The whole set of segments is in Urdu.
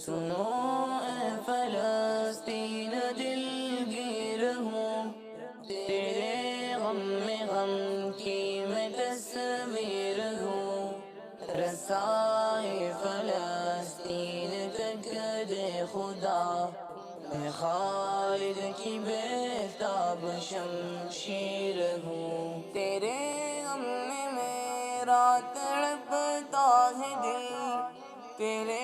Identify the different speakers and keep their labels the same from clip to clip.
Speaker 1: سنو اے فلسطین دل گیر ہوں، تیرے غم میں غم کی میں تصویر ہوں، رسائے فلسطین تک دے خدا، میں خالد کی بیتاب شمشیر ہوں۔ تیرے غم میں میرا تڑپتا ہے دل، تیرے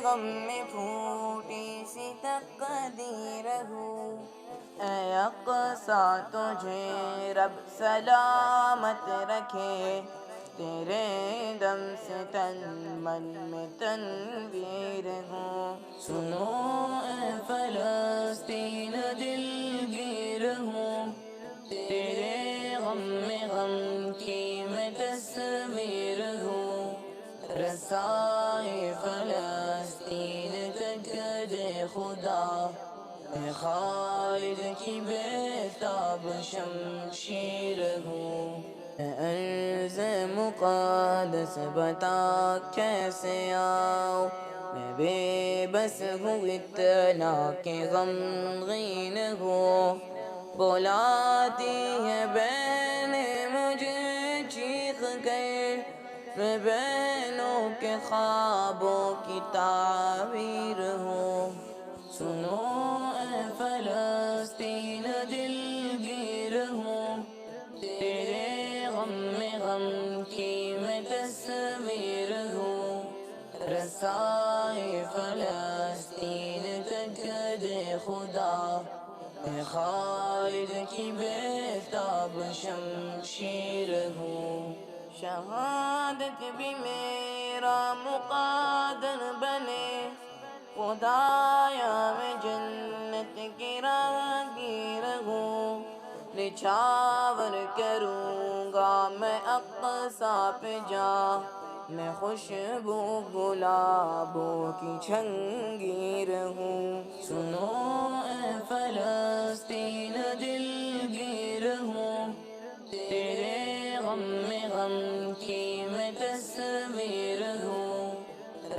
Speaker 1: غم میں پھوٹی سی تقدیر ہوں، اے اقصیٰ تجھے رب سلامت رکھے، تیرے دم سے تن من میں تنویر ہوں۔ سنو اے فلسطین دل گیر ہوں، تیرے غم میں غم کی میں تصویر ہوں، رسائے فلسطین تک دے خدا، میں خالد کی بیتاب شمشیر ہوں۔ عرض مقدس بتا کیسے آؤں، میں بے بس ہوں اتنا کہ غمگین ہوں، بلاتی ہے بین مجھے چیخ کر، میں بینوں کے خوابوں کی تعبیر ہوں۔ سنو اے فلسطین دل گیر ہوں، تیرے غم میں غم کی میں تصویر ہوں، رسائے فلسطین تک دے خدا، میں خالد کی بیتاب شمشیر ہوں۔ شہادت بھی میرا مقدر بنے، خدایا میں جنت کی راہگیر ہوں، نچھاور کروں گا میں اقصیٰ پہ جا، میں خوشبو گلابوں کی جھنگیر ہوں۔ سنو اے فلسطین دل گیر ہوں، تیرے غم میں غم کی میں تصویر ہوں،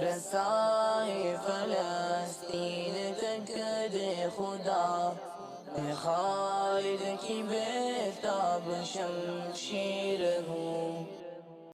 Speaker 1: رسائے فلسطین تک دے خدا، میں خالد کی بیتاب شمشیر ہوں۔